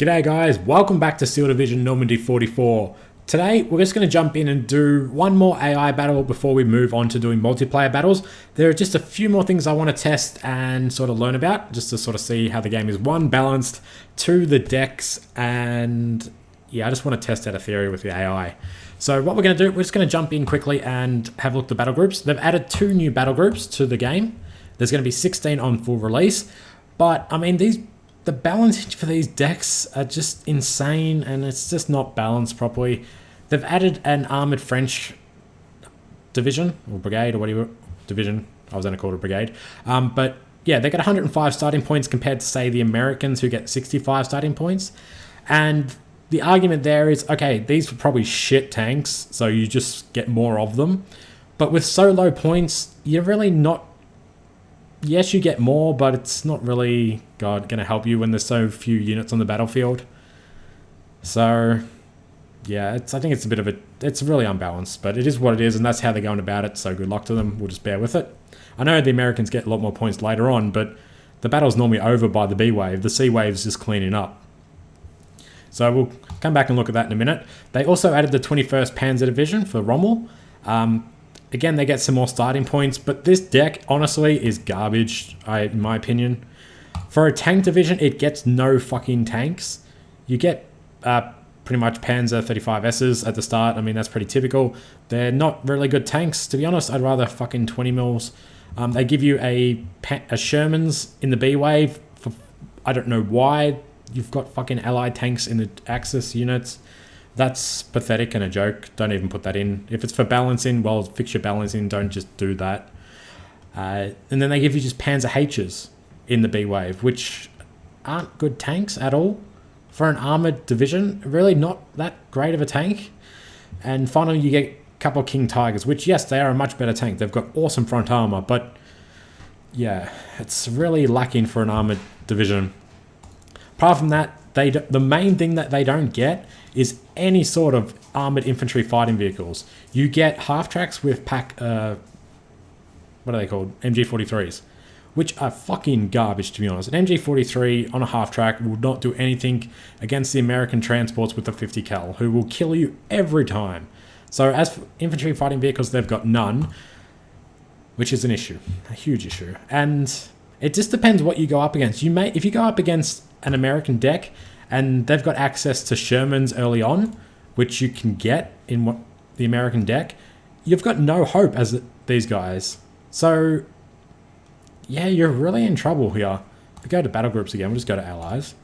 G'day guys, welcome back to Steel Division Normandy 44. Today we're just going to jump in and do one more AI battle before we move on to doing multiplayer battles. There are just a few more things I want to test and sort of learn about, just to sort of see how the game is, one, balanced, two, the decks, and yeah, I just want to test out a theory with the AI. So what we're going to do, we're just going to jump in quickly and have a look at the battle groups. They've added 2 new battle groups to the game. There's going to be 16 on full release, but I mean the balance for these decks are just insane, and it's just not balanced properly. They've added an armored French division, or brigade, or whatever, division. I was going to call it a brigade. But yeah, they got 105 starting points compared to, say, the Americans, who get 65 starting points. And the argument there is, okay, these are probably shit tanks, so you just get more of them. But with so low points, you're really not... Yes, you get more, but it's not really going to help you when there's so few units on the battlefield. So, yeah, I think it's a bit of it's really unbalanced, but it is what it is, and that's how they're going about it, so good luck to them. We'll just bear with it. I know the Americans get a lot more points later on, but the battle's normally over by the B wave. The C wave's just cleaning up. So we'll come back and look at that in a minute. They also added the 21st Panzer Division for Rommel. Again, they get some more starting points, but this deck, honestly, is garbage, in my opinion. For a tank division, it gets no fucking tanks. You get pretty much Panzer 35Ss at the start. I mean, that's pretty typical. They're not really good tanks, to be honest. I'd rather fucking 20 mils. They give you a Sherman's in the B wave. I don't know why. You've got fucking allied tanks in the Axis units. That's pathetic and a joke. Don't even put that in. If it's for balancing, well, fix your balancing. Don't just do that. And then they give you just Panzer H's in the B wave, which aren't good tanks at all. For an armored division, really not that great of a tank. And finally, you get a couple of King Tigers, which, yes, they are a much better tank. They've got awesome front armor, but yeah, it's really lacking for an armored division. Apart from that, the main thing that they don't get is any sort of armored infantry fighting vehicles. You get half tracks with what are they called? MG43s, which are fucking garbage, to be honest. An MG43 on a half track will not do anything against the American transports with the 50 cal, who will kill you every time. So as for infantry fighting vehicles, they've got none, which is an issue, a huge issue. And it just depends what you go up against. If you go up against an American deck and they've got access to Shermans early on, which you can get in the American deck, you've got no hope as these guys. So yeah, you're really in trouble here. If we go to battle groups again, we'll just go to allies.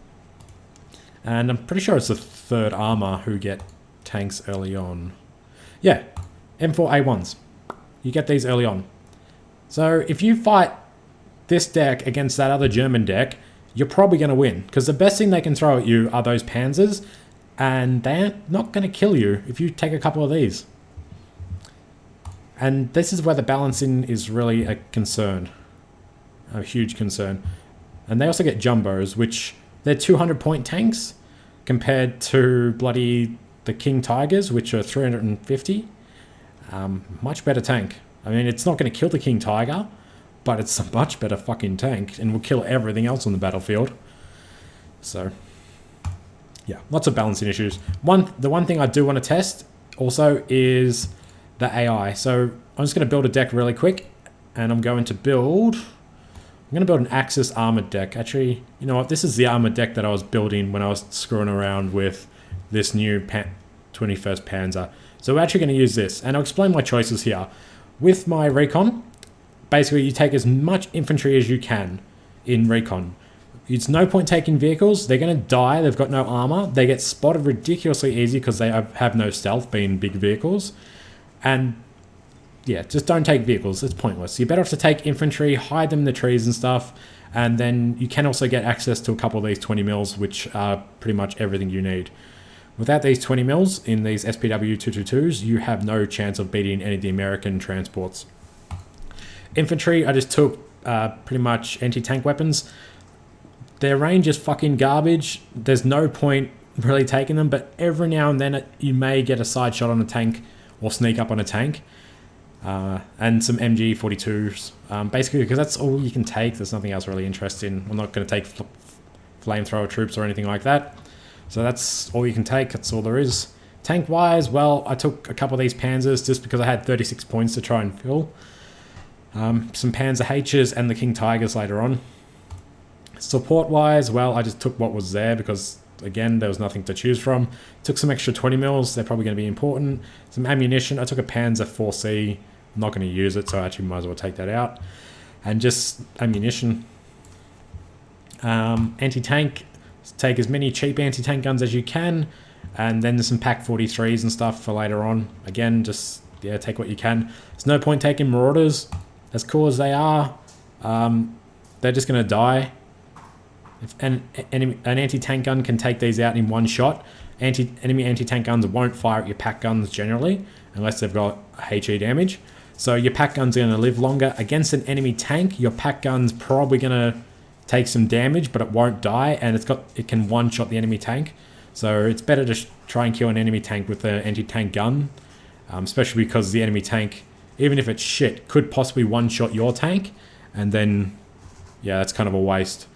And I'm pretty sure it's the 3rd armor who get tanks early on. Yeah, M4A1s. You get these early on. So if you fight this deck against that other German deck, you're probably going to win, because the best thing they can throw at you are those Panzers, and they're not going to kill you if you take a couple of these. And this is where the balancing is really a concern, a huge concern. And they also get Jumbos, which they're 200 point tanks compared to bloody the King Tigers, which are 350. Much better tank. I mean, it's not going to kill the King Tiger, but it's a much better fucking tank and will kill everything else on the battlefield. So, yeah, lots of balancing issues. The one thing I do want to test also is the AI. So I'm just going to build a deck really quick, and I'm going to build an Axis armored deck. Actually, you know what? This is the armored deck that I was building when I was screwing around with this new 21st Panzer. So we're actually going to use this, and I'll explain my choices here. With my recon, basically, you take as much infantry as you can in recon. It's no point taking vehicles. They're going to die. They've got no armor. They get spotted ridiculously easy because they have no stealth, being big vehicles. And yeah, just don't take vehicles. It's pointless. You're better off to take infantry, hide them in the trees and stuff. And then you can also get access to a couple of these 20 mils, which are pretty much everything you need. Without these 20 mils in these SPW 222s, you have no chance of beating any of the American transports. Infantry, I just took pretty much anti-tank weapons. Their range is fucking garbage. There's no point really taking them, but every now and then you may get a side shot on a tank or sneak up on a tank. And some MG42s. Basically, because that's all you can take. There's nothing else really interesting. I'm not going to take flamethrower troops or anything like that. So that's all you can take. That's all there is. Tank-wise, well, I took a couple of these Panzers just because I had 36 points to try and fill. Some Panzer H's and the King Tigers later on. Support-wise, well, I just took what was there because, again, there was nothing to choose from. Took some extra 20 mils. They're probably going to be important. Some ammunition. I took a Panzer 4C. I'm not going to use it, so I actually might as well take that out. And just ammunition. Anti-tank. Take as many cheap anti-tank guns as you can. And then there's some Pak 43s and stuff for later on. Again, just, yeah, take what you can. There's no point taking Marauders. As cool as they are, they're just going to die. If an anti-tank gun can take these out in one shot. Enemy anti-tank guns won't fire at your Pak guns generally, unless they've got HE damage. So your Pak guns are going to live longer. Against an enemy tank, your Pak gun's probably going to take some damage, but it won't die, and it can one-shot the enemy tank. So it's better to try and kill an enemy tank with an anti-tank gun, especially because the enemy tank, even if it's shit, could possibly one-shot your tank, and then, yeah, that's kind of a waste.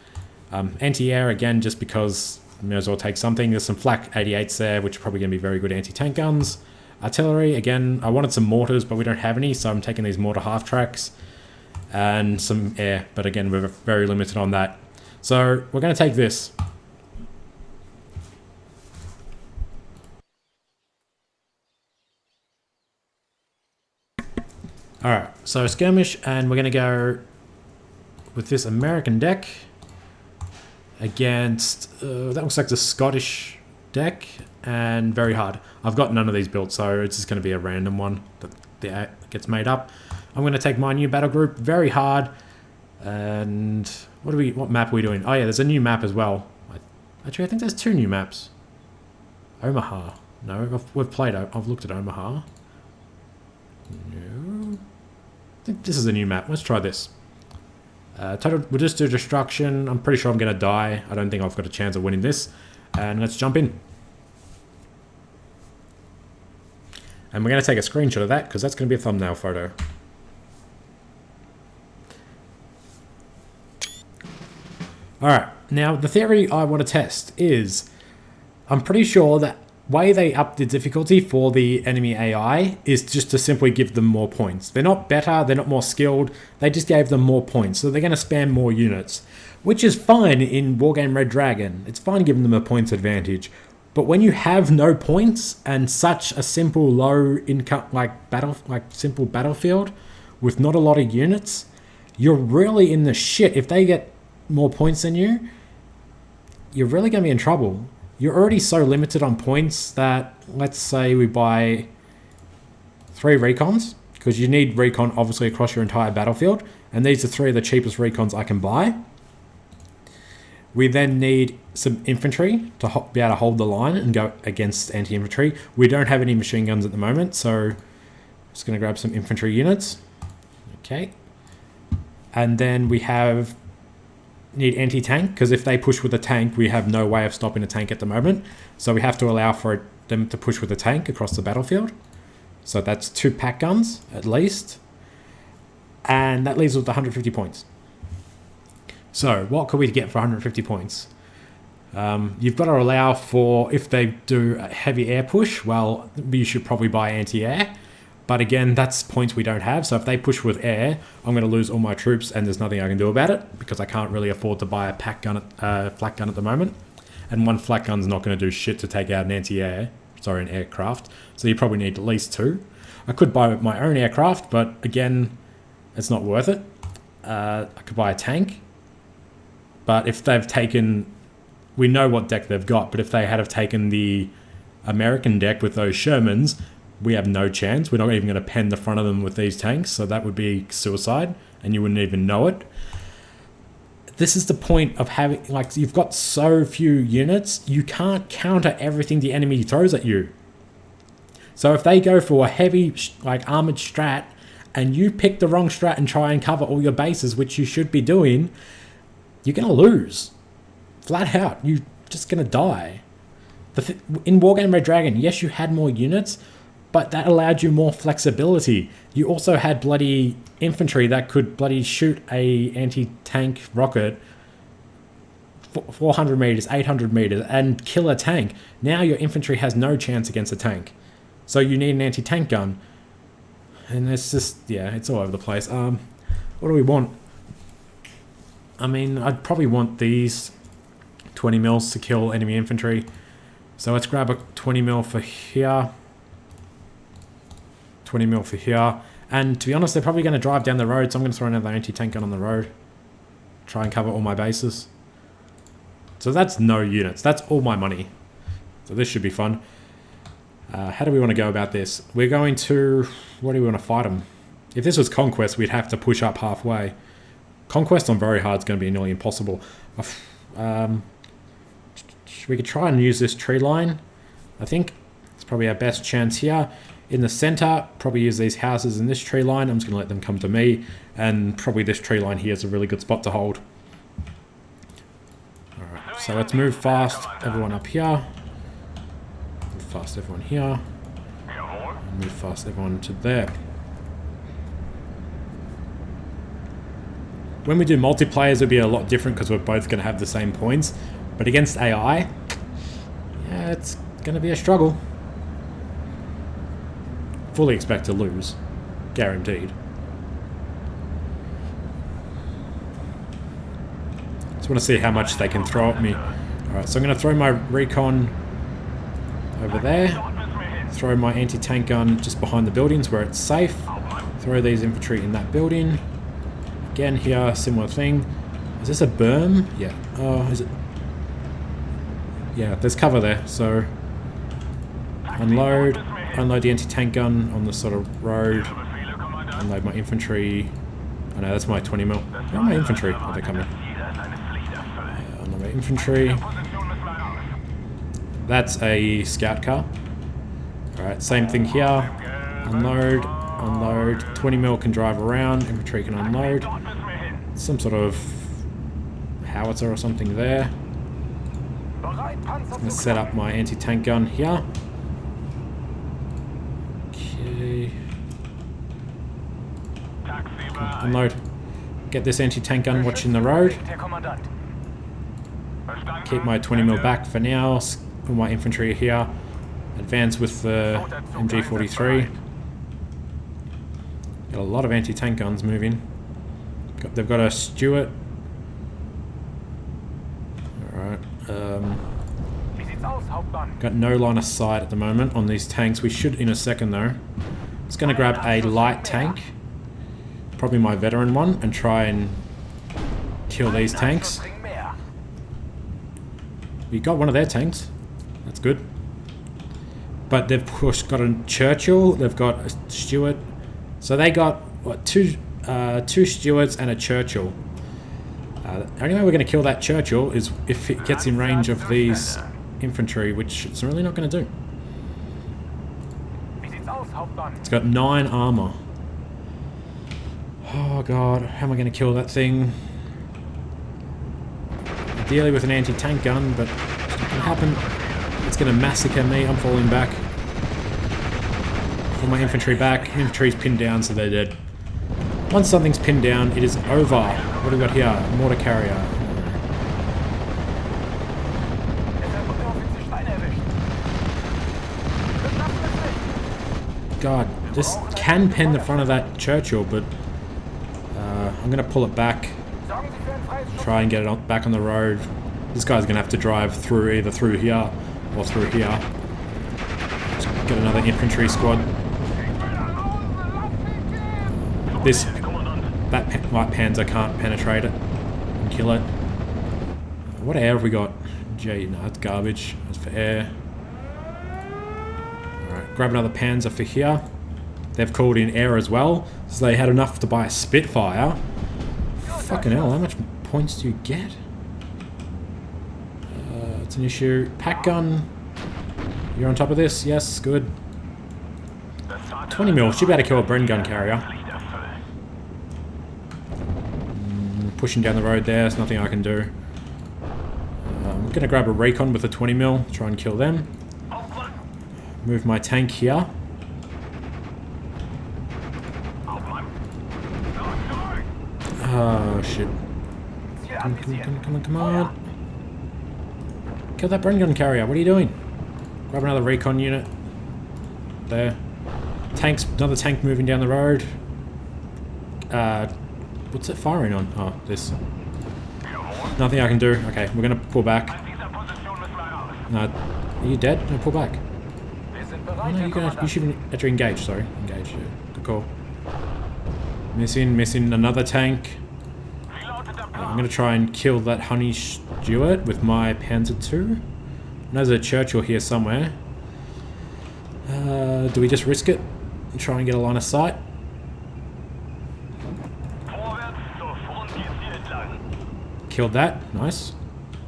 Anti-air, again, just because you may as well take something. There's some Flak 88s there, which are probably going to be very good anti-tank guns. Artillery, again, I wanted some mortars, but we don't have any, so I'm taking these mortar half-tracks. And some air, but again, we're very limited on that. So we're going to take this. Alright, so skirmish, and we're going to go with this American deck against, that looks like the Scottish deck, and very hard. I've got none of these built, so it's just going to be a random one that gets made up. I'm going to take my new battle group, very hard, and what map are we doing? Oh yeah, there's a new map as well. Actually, I think there's 2 new maps. Omaha. No, I've looked at Omaha. No. I think this is a new map. Let's try this. We'll just do destruction. I'm pretty sure I'm going to die. I don't think I've got a chance of winning this. And let's jump in. And we're going to take a screenshot of that because that's going to be a thumbnail photo. Alright, now the theory I want to test is, I'm pretty sure that way they up the difficulty for the enemy AI is just to simply give them more points. They're not better, they're not more skilled, they just gave them more points, so they're going to spam more units, which is fine in Wargame Red Dragon. It's fine giving them a points advantage, but when you have no points and such a simple low income simple battlefield with not a lot of units, you're really in the shit. If they get more points than you, you're really going to be in trouble. You're already so limited on points that, let's say we buy 3 recons, because you need recon obviously across your entire battlefield, and these are 3 of the cheapest recons I can buy. We then need some infantry to be able to hold the line and go against anti-infantry. We don't have any machine guns at the moment, so I'm just going to grab some infantry units. Okay. And then we need anti-tank, because if they push with a tank, we have no way of stopping a tank at the moment. So we have to allow for them to push with a tank across the battlefield. So that's 2 Pak guns, at least. And that leaves us with 150 points. So what could we get for 150 points? You've got to allow for, if they do a heavy air push, well, you should probably buy anti-air. But again, that's points we don't have. So if they push with air, I'm going to lose all my troops, and there's nothing I can do about it because I can't really afford to buy a flak gun at the moment. And 1 flak gun's not going to do shit to take out an an aircraft. So you probably need at least 2. I could buy my own aircraft, but again, it's not worth it. I could buy a tank. But if they've taken, we know what deck they've got, but if they had have taken the American deck with those Shermans, we have no chance. We're not even going to pen the front of them with these tanks, so that would be suicide, and you wouldn't even know it. This is the point of having, you've got so few units, you can't counter everything the enemy throws at you. So if they go for a heavy, armored strat, and you pick the wrong strat and try and cover all your bases, which you should be doing, you're going to lose. Flat out. You're just going to die. In Wargame Red Dragon, yes, you had more units, but that allowed you more flexibility. You also had bloody infantry that could bloody shoot a anti-tank rocket 400 meters, 800 meters, and kill a tank. Now your infantry has no chance against a tank. So you need an anti-tank gun. And it's just, yeah, it's all over the place. What do we want? I mean, I'd probably want these 20 mils to kill enemy infantry. So let's grab a 20 mil for here. 20 mil for here. And to be honest, they're probably going to drive down the road, so I'm going to throw another anti-tank gun on the road. Try and cover all my bases. So that's no units. That's all my money. So this should be fun. How do we want to go about this? We're going to... What do we want to fight them? If this was Conquest, we'd have to push up halfway. Conquest on very hard is going to be nearly impossible. We could try and use this tree line. I think it's probably our best chance here. In the center, probably use these houses in this tree line. I'm just going to let them come to me. And probably this tree line here is a really good spot to hold. Alright, so let's move fast. Everyone up here. Move fast everyone here. And move fast everyone to there. When we do multiplayers, it'll be a lot different because we're both going to have the same points. But against AI, yeah, it's going to be a struggle. Fully expect to lose. Guaranteed. Just want to see how much they can throw at me. Alright, so I'm going to throw my recon over there. Throw my anti-tank gun just behind the buildings where it's safe. Throw these infantry in that building. Again here, similar thing. Is this a berm? Yeah. Oh, is it? Yeah, there's cover there, so... Unload the anti-tank gun on the sort of road. Unload my infantry. Oh no, that's my 20 mil. Where are my infantry? Oh, they're coming. Unload my infantry. That's a scout car. Alright, same thing here. Unload. 20 mil can drive around. Infantry can unload. Some sort of howitzer or something there. I'm going to set up my anti-tank gun here. Okay. Unload. Get this anti-tank gun watching the road. Keep my 20 mil back for now. Put my infantry here. Advance with the MG43. Got a lot of anti-tank guns moving. They've got a Stuart. Alright. Got no line of sight at the moment on these tanks. We should in a second though. Just going to grab a light tank. Probably my veteran one. And try and kill these tanks. We got one of their tanks. That's good. But they've got a Churchill. They've got a Stuart. So they got, what, two Stuarts and a Churchill. The only way we're going to kill that Churchill is if it gets in range of these infantry, which it's really not going to do. It's got 9 armor. Oh god, how am I going to kill that thing? Ideally with an anti-tank gun, but it's not going to happen. It's going to massacre me. I'm falling back. Pull my infantry back. Infantry's pinned down, so they're dead. Once something's pinned down, it is over. What do we got here? Mortar carrier. God, this can pen the front of that Churchill, but I'm going to pull it back. Try and get it back on the road. This guy's going to have to drive through, either through here or through here. Let's get another infantry squad. That light panzer can't penetrate it and kill it. What air have we got? Gee, no, that's garbage. That's for air. Alright, grab another panzer for here. They've called in air as well, so they had enough to buy a Spitfire. Fucking hell, how much points do you get? It's an issue. Pack gun. You're on top of this? Yes, good. 20 mil. Should be able to kill a Bren gun carrier. Pushing down the road there. There's nothing I can do. I'm going to grab a recon with a 20 mil. Try and kill them. Move my tank here. Oh, shit. Come on. Kill that Bren gun carrier. What are you doing? Grab another recon unit. There. Tanks. Another tank moving down the road. What's it firing on? Oh, this. Nothing I can do. Okay, we're gonna pull back. No, are you dead? No, pull back. Oh, no, you should actually engage. Sorry, engage. Yeah. Good call. Missing another tank. I'm gonna try and kill that Honey Stewart with my Panzer II. I know there's a Churchill here somewhere. Do we just risk it and try and get a line of sight? Killed that. Nice.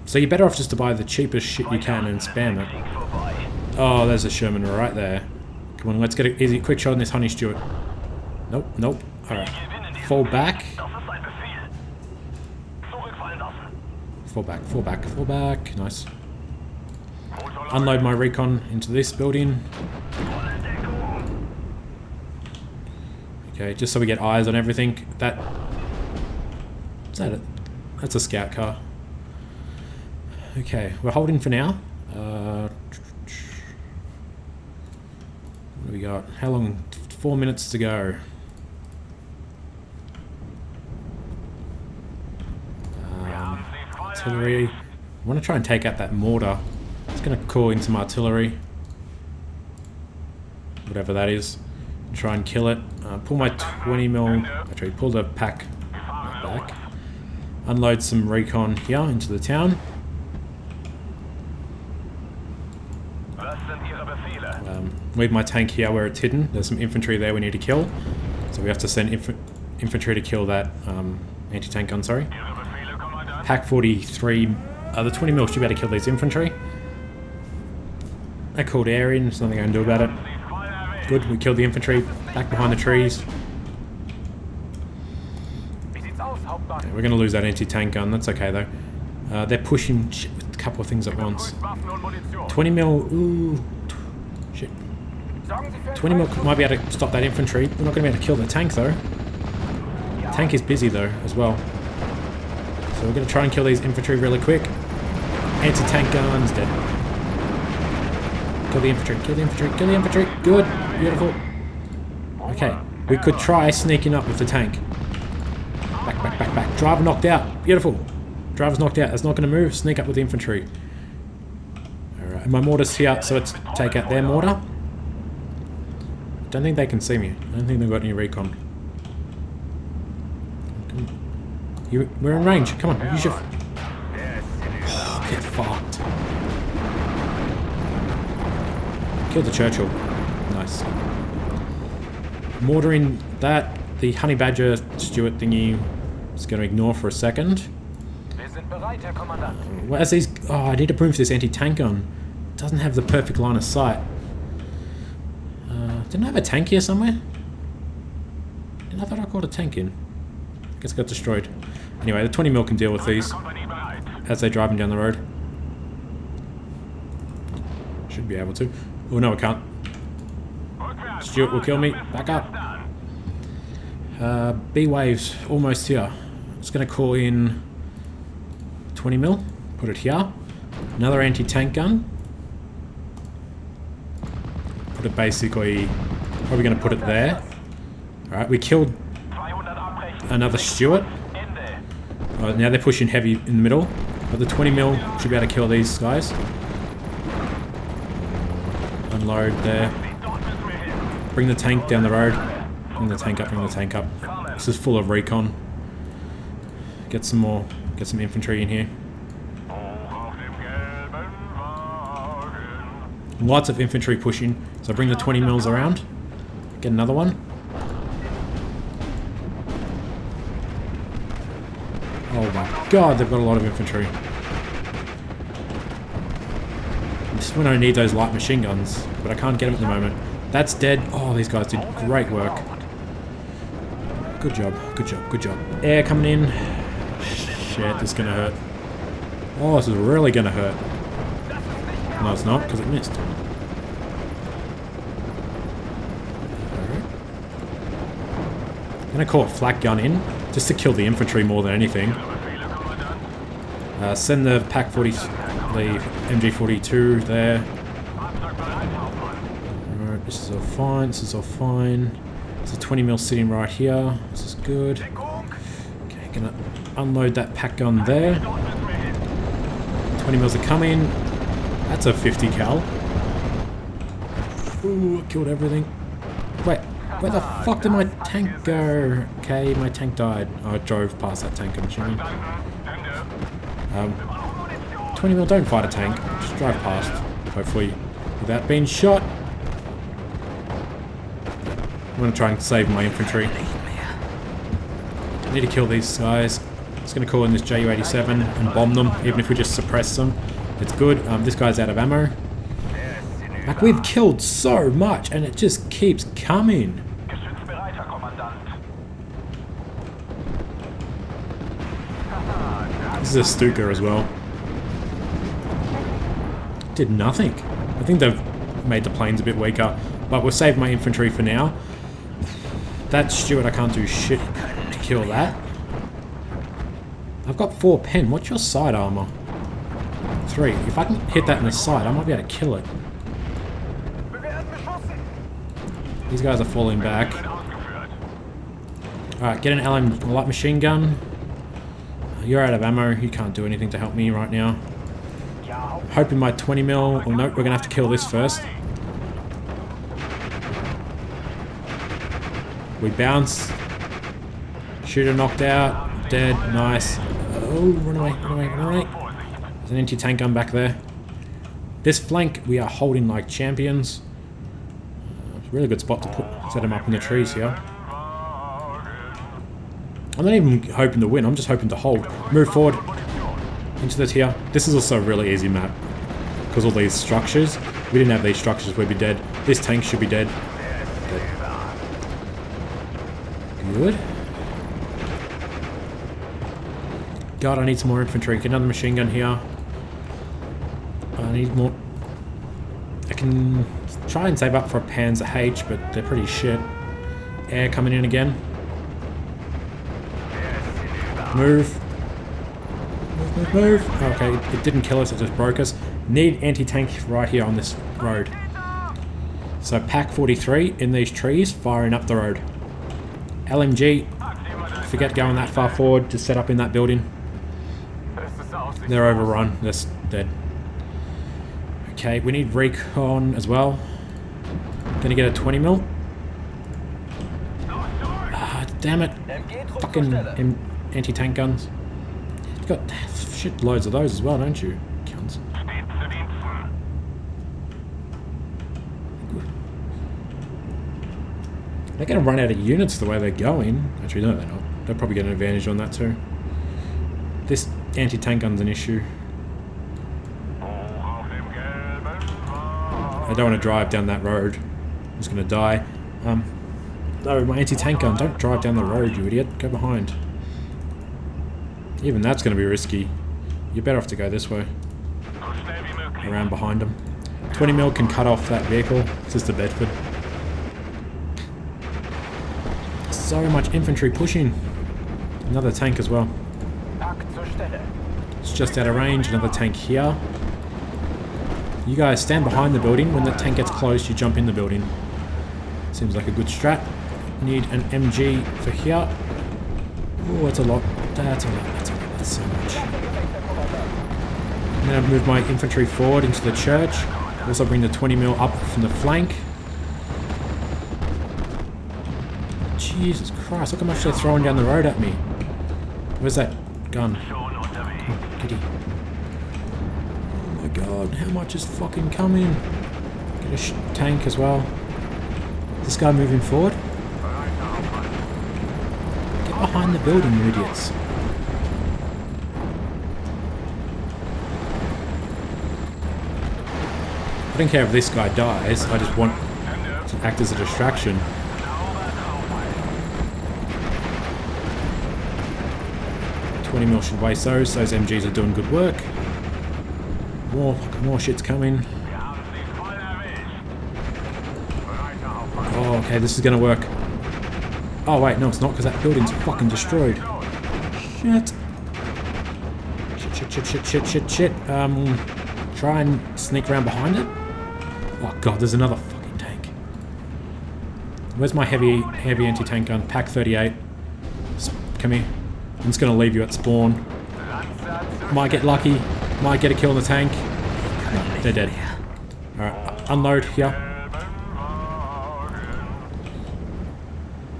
So you're better off just to buy the cheapest shit you can and spam it. Oh, there's a Sherman right there. Come on, let's get an easy, quick shot on this Honey Stewart. Nope, nope. Alright. Fall back. Fall back, fall back, fall back. Nice. Unload my recon into this building. Okay, just so we get eyes on everything. Is that it? That's a scout car. Okay, we're holding for now. What do we got? How long? 4 minutes to go. Artillery. I want to try and take out that mortar. It's going to call in some artillery. Whatever that is. Try and kill it. Pull my 20mm. Actually, pull the pack back. Unload some recon here into the town. Leave my tank here where it's hidden. There's some infantry there we need to kill. So we have to send infantry to kill that anti-tank gun, sorry. Pack 43, the 20mm should be able to kill these infantry. They're called Aryan, there's nothing I can do about it. Good, we killed the infantry, back behind the trees. Okay, we're going to lose that anti-tank gun, that's okay though. They're pushing a couple of things at once. 20mm, ooh, shit. 20mm might be able to stop that infantry. We're not going to be able to kill the tank though. The tank is busy though, as well. So we're going to try and kill these infantry really quick. Anti-tank guns, dead. Kill the infantry, kill the infantry, kill the infantry. Good, beautiful. Okay, we could try sneaking up with the tank. Back, back, back, back. Driver knocked out, beautiful. Driver's knocked out, that's not going to move. Sneak up with the infantry. Alright, my mortar's here, so let's take out their mortar. Don't think they can see me. I don't think they've got any recon. We're in range. Come on, use your... Oh, get fucked. Killed the Churchill. Nice. Mortaring that. The Honey Badger Stewart thingy is going to ignore for a second. As these... Oh, I need to prove this anti-tank gun. It doesn't have the perfect line of sight. Didn't I have a tank here somewhere? I thought I caught a tank in. I guess it got destroyed. Anyway, the 20mm can deal with these as they're driving down the road. Should be able to. Oh no, it can't. Stewart will kill me. Back up. B-Waves almost here. Just going to call in 20mm. Put it here. Another anti-tank gun. Put it basically... Probably going to put it there. Alright, we killed another Stewart. Now they're pushing heavy in the middle. But the 20mm should be able to kill these guys. Unload there. Bring the tank down the road. Bring the tank up, bring the tank up. This is full of recon. Get some more, get some infantry in here. Lots of infantry pushing. So bring the 20mm around. Get another one. Oh my god, they've got a lot of infantry. This is when I need those light machine guns, but I can't get them at the moment. That's dead. Oh, these guys did great work. Good job, good job, good job. Air coming in. Shit, this is gonna hurt. Oh, this is really gonna hurt. No, it's not, because it missed. I'm gonna call it flak gun in, just to kill the infantry more than anything. Send the Pack 40, leave MG42 there. Alright, this is all fine, this is all fine. There's a 20mm sitting right here. This is good. Okay, gonna unload that pack gun there. 20mm are coming. That's a 50 cal. Ooh, killed everything. Wait, where the fuck did my tank go? Okay, my tank died. Oh, I drove past that tank, I'm assuming. 20mm, don't fight a tank. Just drive past, hopefully, without being shot. I'm gonna try and save my infantry. I need to kill these guys. I'm just gonna call in this Ju-87 and bomb them, even if we just suppress them. It's good. This guy's out of ammo. Like, we've killed so much, and it just keeps coming. This is a Stuka as well. Did nothing. I think they've made the planes a bit weaker, but we'll save my infantry for now. That Stuart, I can't do shit to kill that. I've got 4 pen. What's your side armor? 3. If I can hit that in the side, I might be able to kill it. These guys are falling back. Alright, get an LM light machine gun. You're out of ammo. You can't do anything to help me right now. I'm hoping my 20mm... Oh, no, we're going to have to kill this first. We bounce. Shooter knocked out. Dead. Nice. Oh, run away, run away, run away. There's an anti-tank gun back there. This flank we are holding like champions. It's a really good spot to set them up in the trees here. I'm not even hoping to win, I'm just hoping to hold. Move forward into the tier. This is also a really easy map because all these structures. If we didn't have these structures, we'd be dead. This tank should be dead. Good. God, I need some more infantry. Get another machine gun here. I need more. I can try and save up for a Panzer H, but they're pretty shit. Air coming in again. Move. Move, move, move. Okay, it didn't kill us, it just broke us. Need anti-tank right here on this road. So Pack 43 in these trees, firing up the road. LMG, forget going that far forward, just set up in that building. They're overrun, they're dead. Okay, we need recon as well. Gonna get a 20mm. Ah, damn it. Fucking anti-tank guns. You've got shit loads of those as well, don't you? Cunts. They're gonna run out of units the way they're going. Actually, no, they're not. They'll probably get an advantage on that too. This anti-tank gun's an issue. I don't want to drive down that road. I'm just gonna die. No, my anti-tank gun, don't drive down the road, you idiot. Go behind. Even that's gonna be risky. You're better off to go this way. Around behind them. 20mm can cut off that vehicle. This is the Bedford. So much infantry pushing. Another tank as well. It's just out of range. Another tank here. You guys stand behind the building. When the tank gets close, you jump in the building. Seems like a good strat. Need an MG for here. Oh, it's a lot. That's a lot. That's a lot. That's so much. I'm going to move my infantry forward into the church. Also bring the 20mm up from the flank. Jesus Christ, look how much they're throwing down the road at me. Where's that gun? Oh, kitty. Oh my god, how much is fucking coming? Get a tank as well. Is this guy moving forward? Get behind the building, you idiots. I don't care if this guy dies, I just want to act as a distraction. $20 should waste those. Those MGs are doing good work. More shit's coming. Oh, okay, this is gonna work. Oh wait, no, it's not because that building's fucking destroyed. Shit. Shit. Try and sneak around behind it. Oh god, there's another fucking tank. Where's my heavy anti-tank gun? Pack 38. Come here. I'm just gonna leave you at spawn. Might get lucky. Might get a kill on the tank. No, they're dead. Alright, unload here.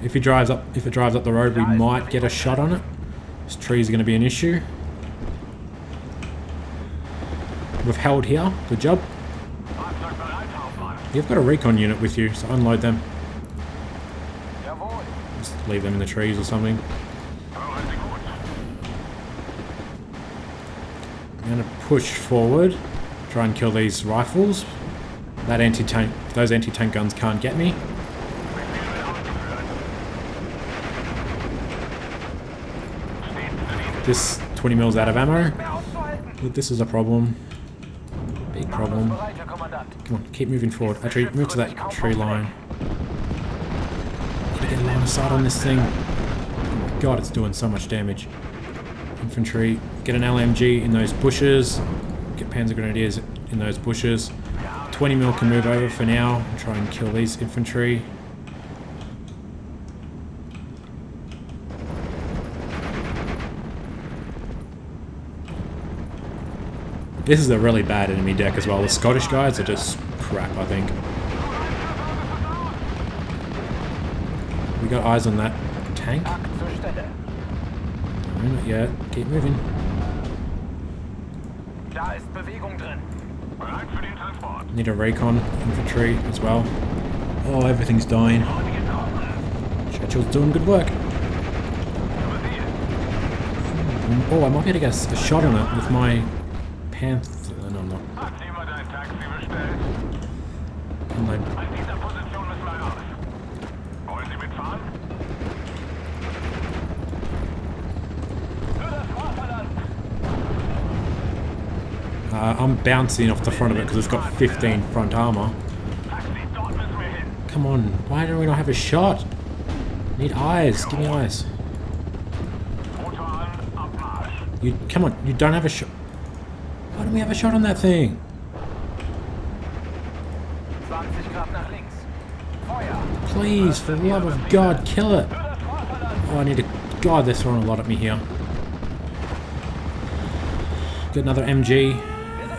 If it drives up the road, we might get a shot on it. This trees are gonna be an issue. We've held here. Good job. You've got a recon unit with you, so unload them. Just leave them in the trees or something. I'm going to push forward, try and kill these rifles. Those anti-tank guns can't get me. This 20 mils out of ammo. This is a problem. Big problem. Come on, keep moving forward. Actually, move to that tree line. Need to get a line of sight on this thing. Oh my god, it's doing so much damage. Infantry, get an LMG in those bushes. Get Panzer Grenadiers in those bushes. 20 mil can move over for now and try and kill these infantry. This is a really bad enemy deck as well. The Scottish guys are just crap, I think. We got eyes on that tank. No, not yet. Keep moving. Need a recon infantry as well. Oh, everything's dying. Churchill's doing good work. Oh, I might be able to get a shot on it with my Panther. No, I'm not. I'm bouncing off the front of it because it's got 15 front armor. Come on, why do we not have a shot? Need eyes, give me eyes. Come on, you don't have a shot. Why don't we have a shot on that thing? Please, for the love of God, kill it. Oh, I need to... God, they're throwing a lot at me here. Get another MG.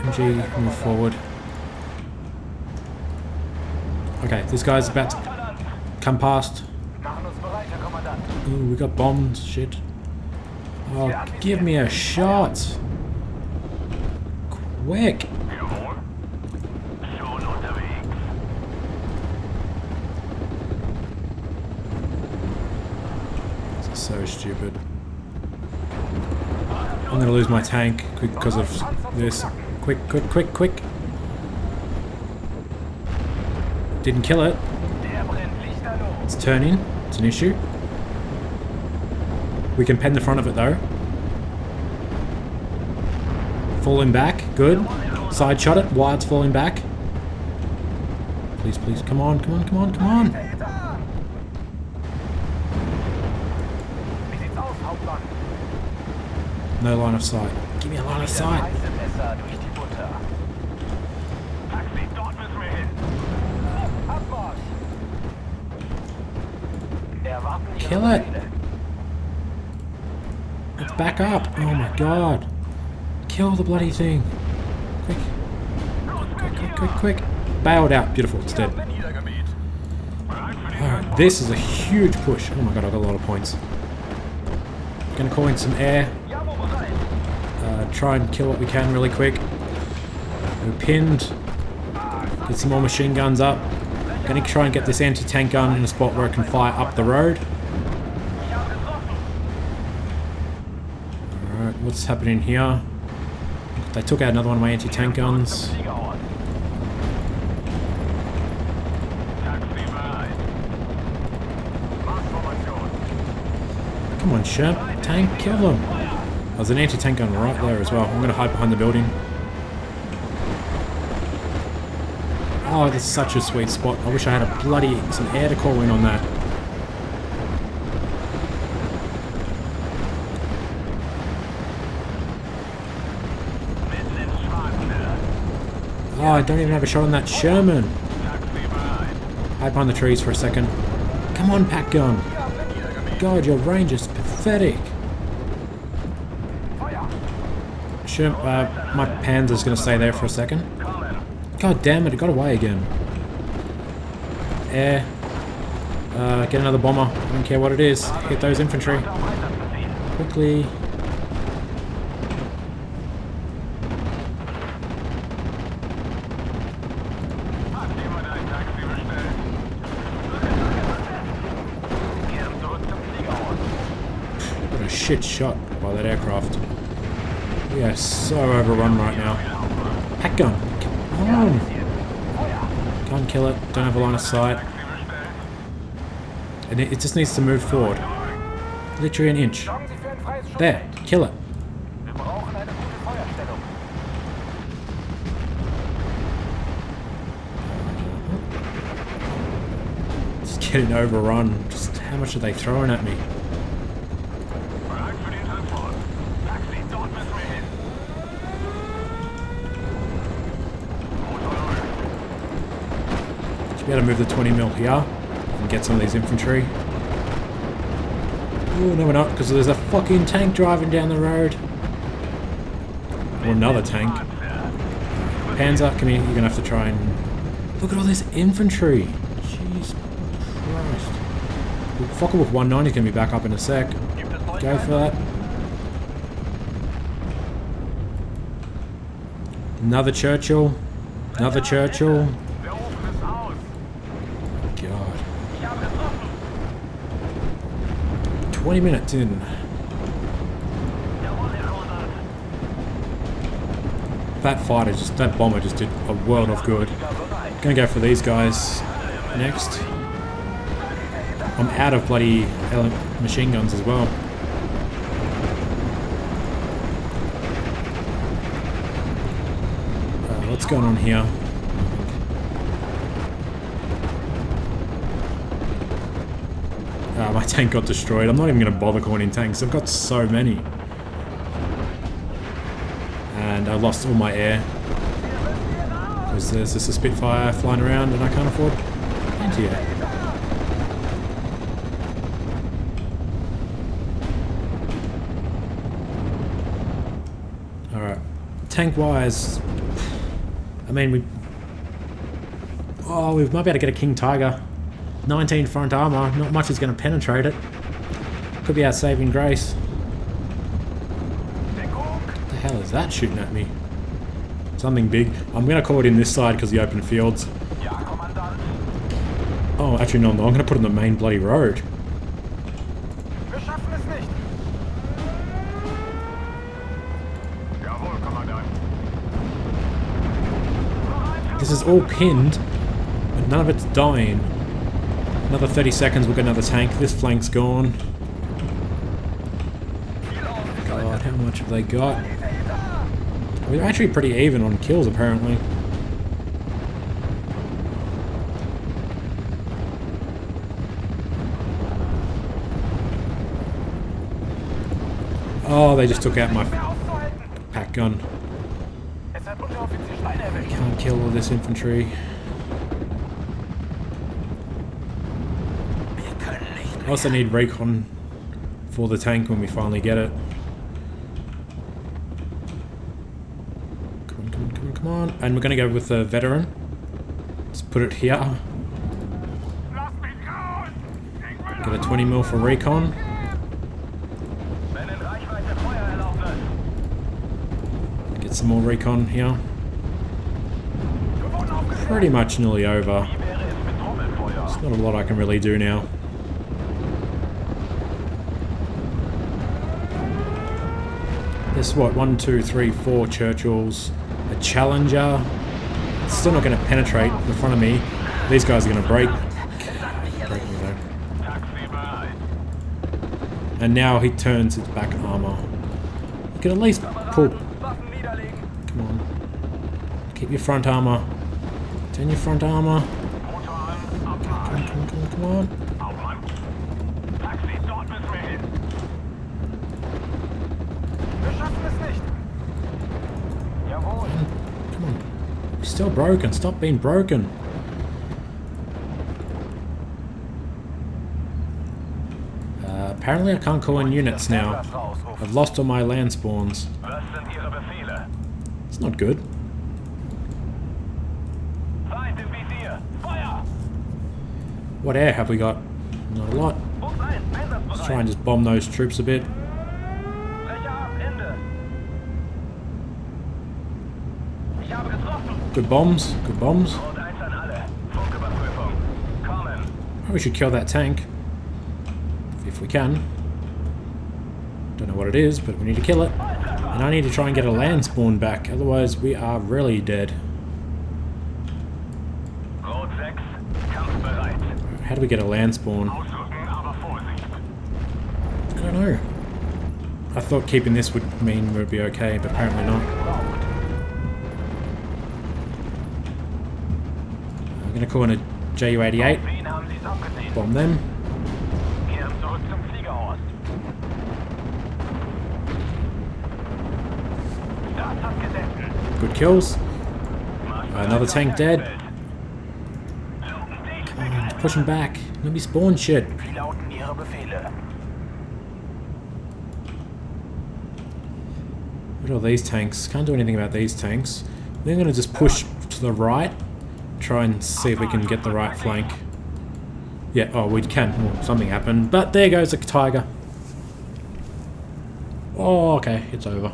MG, move forward. Okay, this guy's about to come past. Ooh, we got bombs, shit. Oh, give me a shot. Quick. This is so stupid. I'm gonna lose my tank because of this. Quick, quick, quick, quick. Didn't kill it. It's turning. It's an issue. We can pen the front of it though. Falling back. Good. Side shot it. Wide's falling back. Please, please. Come on, come on, come on, come on. No line of sight. Give me a line of sight. Kill it. Let's back up. Oh my god. Kill the bloody thing. Quick. Quick, quick, quick, quick. Bailed out. Beautiful. It's dead. Alright, this is a huge push. Oh my god, I got a lot of points. Gonna call in some air. Try and kill what we can really quick. We're pinned. Get some more machine guns up. Gonna try and get this anti-tank gun in a spot where it can fire up the road. Alright, what's happening here? They took out another one of my anti-tank guns. Come on, Sherp. Tank, kill them. There's an anti-tank gun right there as well. I'm going to hide behind the building. Oh, this is such a sweet spot. I wish I had a bloody some air to call in on that. Oh, I don't even have a shot on that Sherman. Hide behind the trees for a second. Come on, pack gun. God, your range is pathetic. My Panzer's going to stay there for a second. God damn it, it got away again. Air. Get another bomber. I don't care what it is. Hit those infantry. Quickly. What a shit shot by that aircraft. We are so overrun right now. Pack gun. Come on. Can't kill it. Don't have a line of sight. And it just needs to move forward. Literally an inch. There. Kill it. Just getting overrun. Just how much are they throwing at me? Should be able to move the 20 mil here and get some of these infantry. Oh, no we're not, because there's a fucking tank driving down the road. Or another tank. Panzer, come here, you're going to have to try and... Look at all this infantry. Jeez Christ. Fokker with 190 is going to be back up in a sec. Go for that. Another Churchill. Another Churchill. God. 20 minutes in. That fighter that bomber just did a world of good. Gonna go for these guys next. I'm out of bloody machine guns as well. What's going on here? My tank got destroyed. I'm not even going to bother calling in tanks. I've got so many. And I lost all my air. Because there's just a Spitfire flying around and I can't afford anti-air. Alright. Tank-wise... I mean, we might be able to get a King Tiger. 19 front armor, not much is going to penetrate it. Could be our saving grace. What the hell is that shooting at me? Something big. I'm going to call it in this side because of the open fields. Oh, actually no, I'm going to put it on the main bloody road. This is all pinned, but none of it's dying. Another 30 seconds, we'll get another tank. This flank's gone. God, how much have they got? We're actually pretty even on kills, apparently. Oh, they just took out my pack gun. I can't kill all this infantry. I also need recon for the tank when we finally get it. Come on, come on, come on, come on. And we're going to go with the veteran. Let's put it here. Get a 20 mil for recon. Get some more recon here. Pretty much nearly over. There's not a lot I can really do now. There's what, 1, 2, 3, 4 Churchills, a Challenger. It's still not going to penetrate in front of me. These guys are going to break me though. And now he turns its back armor. You can at least pull. Come on. Keep your front armor. Turn your front armor. Come on. Still broken. Stop being broken. Apparently I can't call in units now. I've lost all my land spawns. It's not good. What air have we got? Not a lot. Let's try and just bomb those troops a bit. Good bombs, good bombs. Probably we should kill that tank. If we can. Don't know what it is, but we need to kill it. And I need to try and get a land spawn back, otherwise we are really dead. How do we get a land spawn? I don't know. I thought keeping this would mean we'd be okay, but apparently not. I'm gonna call in a Ju-88. Bomb them. Good kills. Another tank dead. Come on, push him back. Let me spawn shit. What are these tanks? Can't do anything about these tanks. They're going to just push to the right. Try and see if we can get the right flank. Yeah, oh, we can. Well, something happened. But there goes a tiger. Oh, okay. It's over.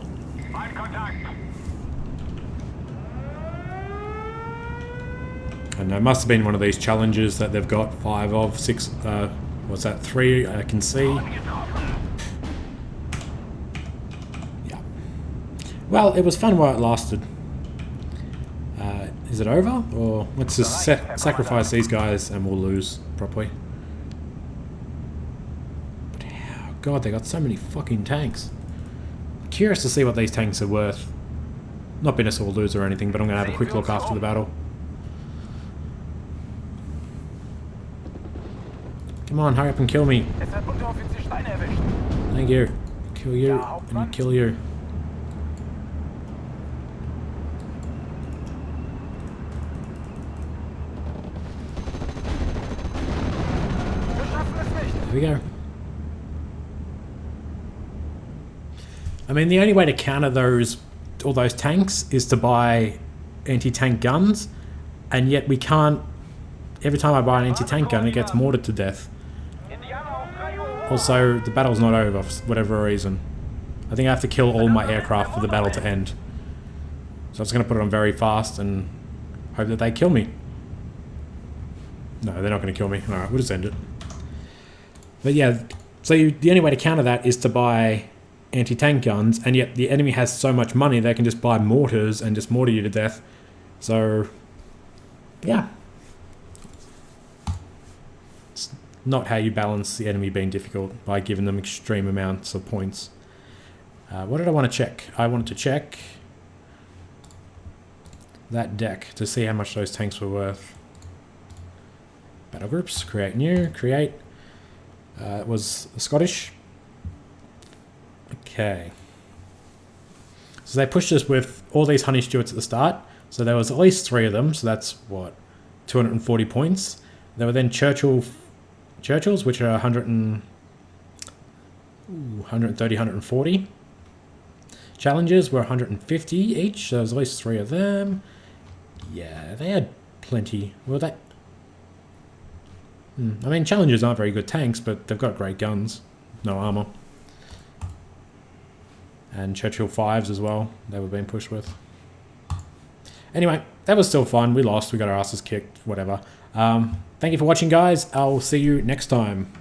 I know, it must have been one of these challenges that they've got 5 of 6. What's that? 3 I can see. Yeah. Well, it was fun while it lasted. Is it over? Or let's just sacrifice these guys and we'll lose properly. But oh God, they got so many fucking tanks. Curious to see what these tanks are worth. Not been a sore loser or anything, but I'm going to have a quick look after the battle. Come on, hurry up and kill me. Thank you. Kill you, and kill you. There we go. I mean, the only way to counter all those tanks is to buy anti-tank guns, and yet we can't. Every time I buy an anti-tank gun, it gets mortared to death. Also, the battle's not over for whatever reason. I think I have to kill all my aircraft for the battle to end. So I'm just going to put it on very fast and hope that they kill me. No, they're not going to kill me. Alright, we'll just end it. But yeah, so the only way to counter that is to buy anti-tank guns, and yet the enemy has so much money they can just buy mortars and just mortar you to death. So, yeah. Not how you balance the enemy being difficult by giving them extreme amounts of points. What did I want to check? I wanted to check that deck to see how much those tanks were worth. Battle groups, create new, create. It was Scottish. Okay. So they pushed us with all these Honey Stewarts at the start. So there was at least 3 of them. So that's what, 240 points. There were then Churchills, which are 130, 140. Challengers were 150 each, so there's at least 3 of them. Yeah, they had plenty. Well, that... I mean, Challengers aren't very good tanks, but they've got great guns. No armor. And Churchill 5s as well, they were being pushed with. Anyway, that was still fun. We lost, we got our asses kicked, whatever. Thank you for watching, guys. I'll see you next time.